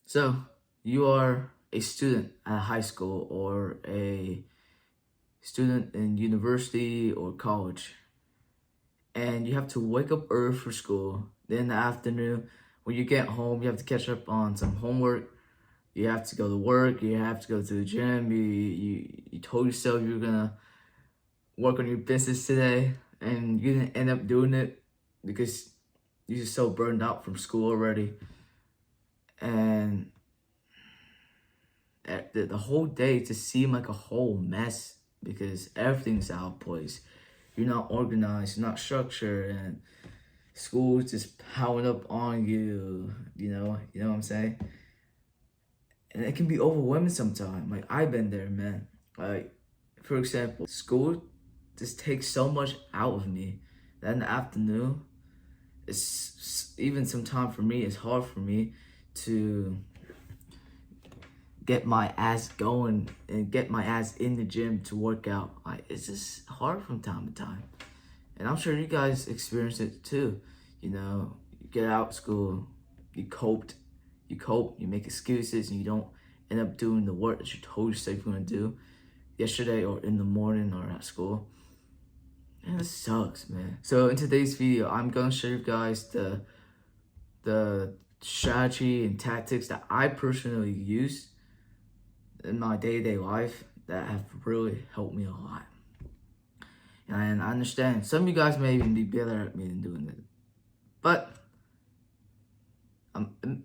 So you are a student at high school or a student in university or college, and you have to wake up early for school. Then in the afternoon, when you get home, you have to catch up on some homework. You have to go to work. You have to go to the gym. You told yourself you were gonna work on your business today, and you didn't end up doing it because you're just so burned out from school already. And the whole day just seemed like a whole mess because everything's out of place. You're not organized, you're not structured, and school's just piling up on you. You know what I'm saying? And it can be overwhelming sometimes. Like I've been there, man. Like for example, school just takes so much out of me that in the afternoon, it's even sometimes for me, it's hard for me to get my ass going and get my ass in the gym to work out. Like it's just hard from time to time. And I'm sure you guys experience it too. You get out of school, you cope, you make excuses, and you don't end up doing the work that you told yourself you're gonna do yesterday or in the morning or at school. And it sucks, man. So in today's video, I'm gonna show you guys the strategy and tactics that I personally use in my day-to-day life that have really helped me a lot. And I understand some of you guys may even be better at me than doing it, but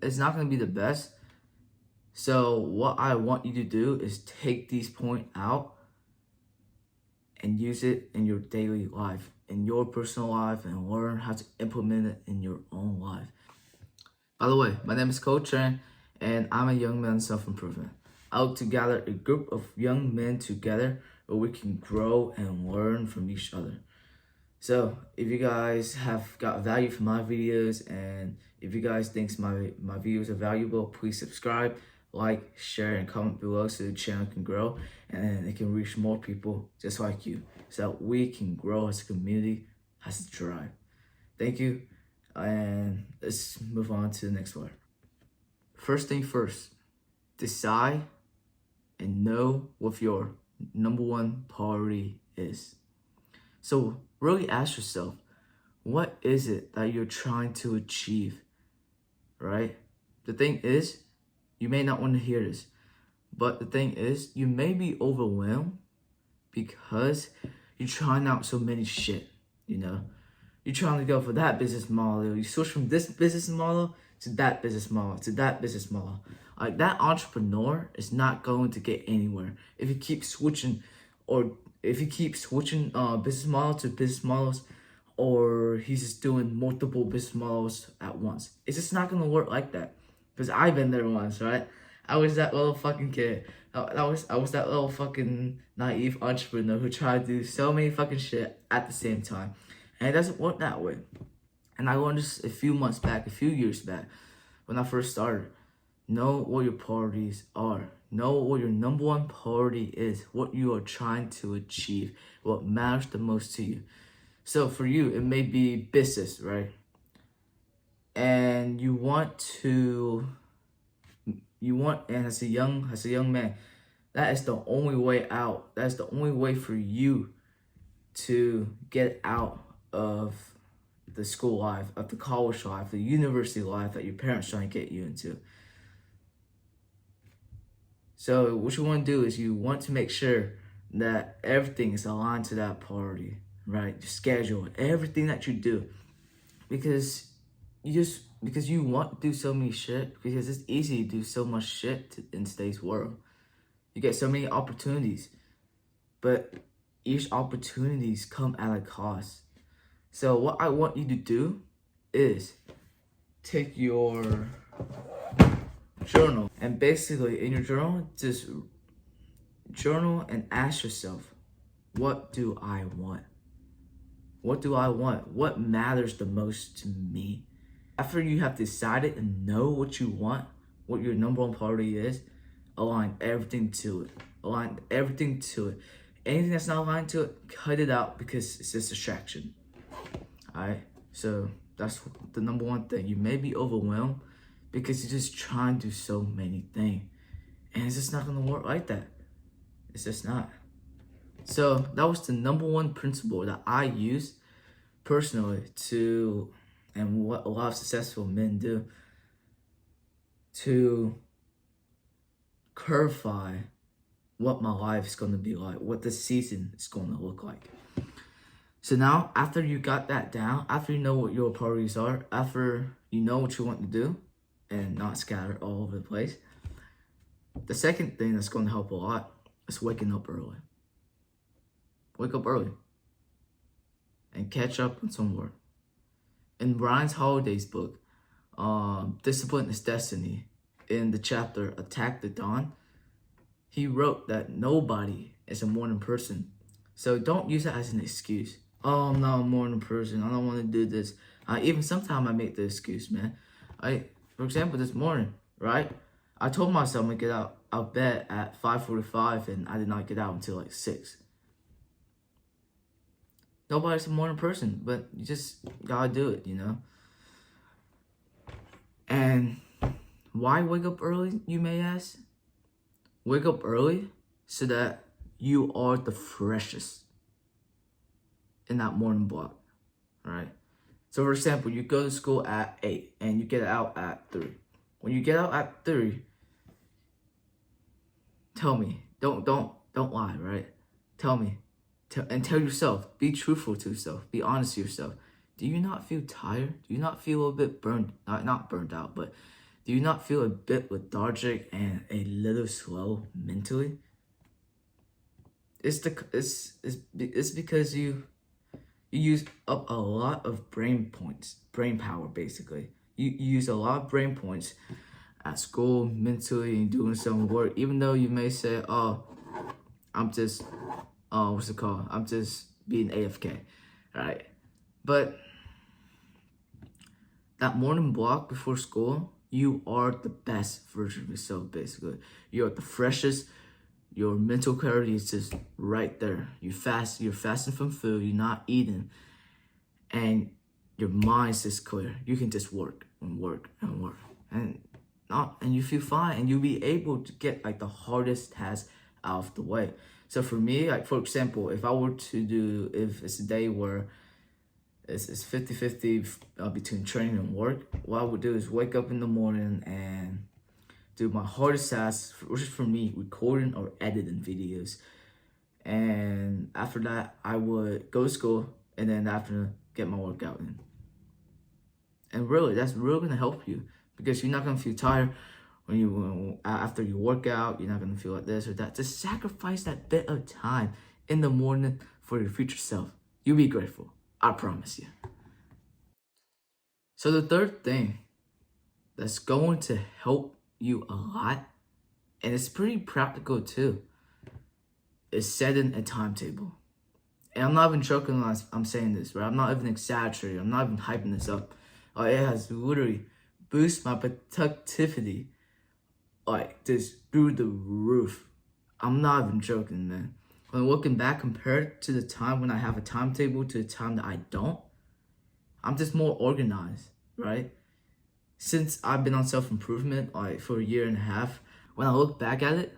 it's not going to be the best. So what I want you to do is take these points out and use it in your daily life, in your personal life, and learn how to implement it in your own life. By the way, my name is Khoa Tran, and I'm a young man self-improvement. I look to gather a group of young men together where we can grow and learn from each other. So if you guys have got value from my videos, and if you guys think my videos are valuable, please subscribe, like, share, and comment below so the channel can grow and it can reach more people just like you, so that we can grow as a community, as a tribe. Thank you, and let's move on to the next one. First thing first, decide and know what your number one priority is. So really ask yourself, what is it that you're trying to achieve, right? The thing is, you may not want to hear this, but the thing is, you may be overwhelmed because you're trying out so many shit, You're trying to go for that business model. You switch from this business model to that business model, to that business model. Like that entrepreneur is not going to get anywhere if you keep switching, or if you keep switching business model to business models, or he's just doing multiple business models at once. It's just not gonna work like that. Because I've been there once, right? I was that little fucking kid. I was that little fucking naive entrepreneur who tried to do so many fucking shit at the same time. And it doesn't work that way. And I learned this a few years back, when I first started. Know what your priorities are. Know what your number one priority is, what you are trying to achieve, what matters the most to you. So for you, it may be business, right? And and as a young man, that is the only way out. That's the only way for you to get out of the school life, of the college life, the university life that your parents trying to get you into. So what you want to do is you want to make sure that everything is aligned to that priority, right? Your schedule, everything that you do, because you want to do so many shit, because it's easy to do so much shit in today's world. You get so many opportunities, but each opportunities come at a cost. So what I want you to do is take your journal, and basically in your journal, just journal and ask yourself, what do I want? What do I want? What matters the most to me? After you have decided and know what you want, what your number one priority is, align everything to it. Align everything to it. Anything that's not aligned to it, cut it out, because it's just distraction. Alright? So that's the number one thing. You may be overwhelmed because you're just trying to do so many things. And it's just not gonna work like that. It's just not. So that was the number one principle that I use personally to, and what a lot of successful men do, to clarify what my life is gonna be like, what the season is gonna look like. So now, after you got that down, after you know what your priorities are, after you know what you want to do, and not scatter all over the place, the second thing that's going to help a lot is waking up early. Wake up early and catch up on some work. In Brian's Holiday's book, Discipline is Destiny, in the chapter Attack the Dawn, he wrote that nobody is a morning person. So don't use that as an excuse. Oh, I'm not a morning person. I don't want to do this. Even sometimes I make the excuse, man. For example, this morning, right? I told myself I'm going to get out of bed at 5:45 and I did not get out until like 6. Nobody's a morning person, but you just gotta do it, you know? And why wake up early, you may ask? Wake up early so that you are the freshest in that morning block, right? So for example, you go to school at 8 and you get out at 3. When you get out at 3, tell me, don't lie, right? Tell me, and tell yourself, be truthful to yourself, be honest to yourself. Do you not feel tired? Do you not feel a bit not burned out, but do you not feel a bit lethargic and a little slow mentally? It's because you use up a lot of brain power, basically. You use a lot of brain points at school, mentally, and doing some work, even though you may say, oh, I'm just, what's it called? I'm just being AFK, right? But that morning block before school, you are the best version of yourself, basically. You're the freshest. Your mental clarity is just right there. You're fasting from food, you're not eating, and your mind's just clear. You can just work and work and work. And you feel fine, and you'll be able to get like the hardest task out of the way. So for me, like for example, if it's a day where it's 50-50 between training and work, what I would do is wake up in the morning and do my hardest task, which is for me, recording or editing videos. And after that, I would go to school, and then after get my workout in. And really, that's really gonna help you, because you're not gonna feel tired after you work out. You're not gonna feel like this or that. Just sacrifice that bit of time in the morning for your future self. You'll be grateful. I promise you. So the third thing that's going to help you a lot, and it's pretty practical too, is setting a timetable. And I'm not even joking when I'm saying this, right? I'm not even exaggerating. I'm not even hyping this up. It has literally boosted my productivity like just through the roof. I'm not even joking, man. When looking back, compared to the time when I have a timetable to the time that I don't, I'm just more organized, right? Since I've been on self-improvement like for a year and a half, when I look back at it,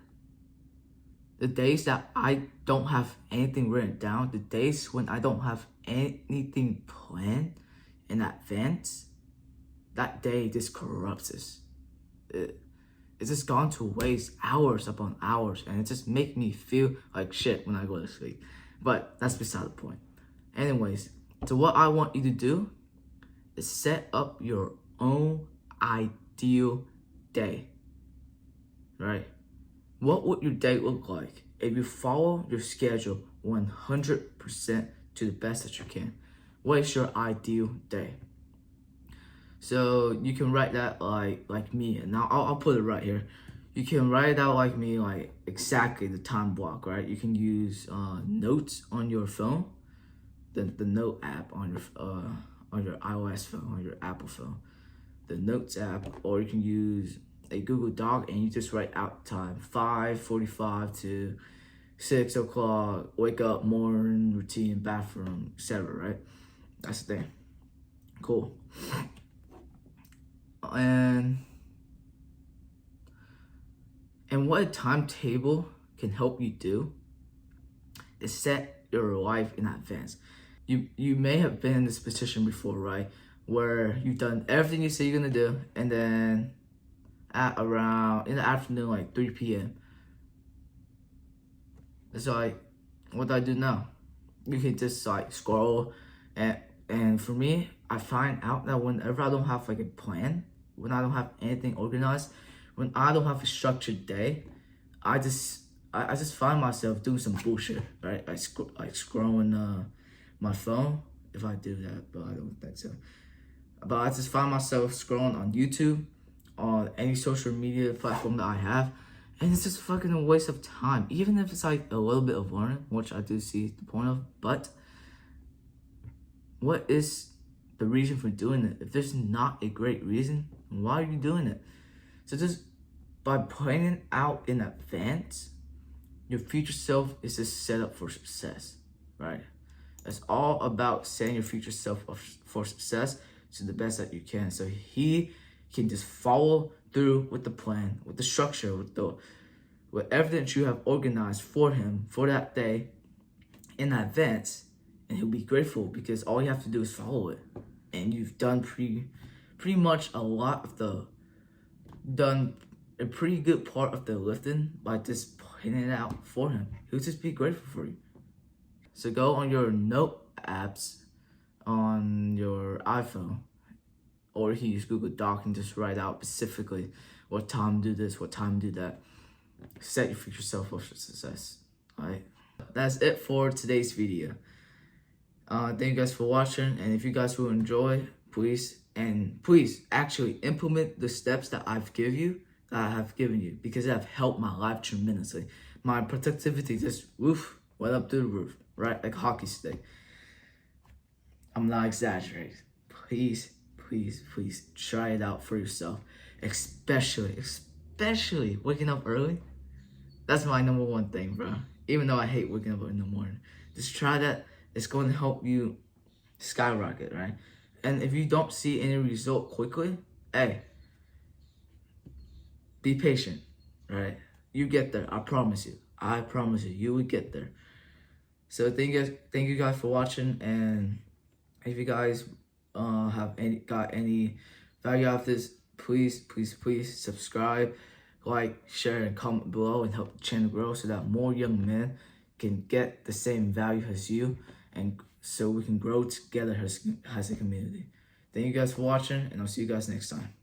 the days that I don't have anything written down, the days when I don't have anything planned in advance, that day just corrupts us. It's just gone to waste, hours upon hours, and it just makes me feel like shit when I go to sleep. But that's beside the point. Anyways, so what I want you to do is set up your own ideal day, right? What would your day look like if you follow your schedule 100% to the best that you can? What is your ideal day? So you can write that like me, and now I'll put it right here. You can write it out like me, like exactly the time block, right? You can use notes on your phone, the note app on your iOS phone, on your Apple phone, the notes app, or you can use a Google Doc and you just write out time 5:45 to 6 o'clock, wake up, morning routine, bathroom, etc. Right? That's the thing. Cool. And And what a timetable can help you do is set your life in advance. You may have been in this position before, right? Where you've done everything you say you're gonna do, and then at around in the afternoon, like 3 p.m. It's like, what do I do now? You can just like scroll, and for me, I find out that whenever I don't have like a plan, when I don't have anything organized, when I don't have a structured day, I just find myself doing some bullshit, right? Like scrolling my phone, if I do that, but I don't think so. But I just find myself scrolling on YouTube, on any social media platform that I have, and it's just fucking a waste of time. Even if it's like a little bit of learning, which I do see the point of, but what is the reason for doing it? If there's not a great reason, why are you doing it? So just by planning out in advance, your future self is just set up for success, right? It's all about setting your future self up for success to the best that you can. So he can just follow through with the plan, with the structure, with everything that you have organized for him for that day in advance, and he'll be grateful because all you have to do is follow it. And you've done pretty much done a pretty good part of the lifting by just planning it out for him. He'll just be grateful for you. So go on your note apps on your iPhone, or you can use Google Doc and just write out specifically what time do this, what time do that. Set your future self up for success. Alright. That's it for today's video. Thank you guys for watching, and if you guys will enjoy, please actually implement the steps that I have given you, because they have helped my life tremendously. My productivity just went up through the roof, right? Like a hockey stick. I'm not exaggerating. Please try it out for yourself. Especially waking up early. That's my number one thing, bro. Even though I hate waking up in the morning. Just try that. It's going to help you skyrocket, right? And if you don't see any result quickly, hey, be patient, right? You get there. I promise you. You will get there. So thank you guys for watching, and if you guys have any value out of this, please subscribe, like, share, and comment below, and help the channel grow so that more young men can get the same value as you, and so we can grow together as a community. Thank you guys for watching, and I'll see you guys next time.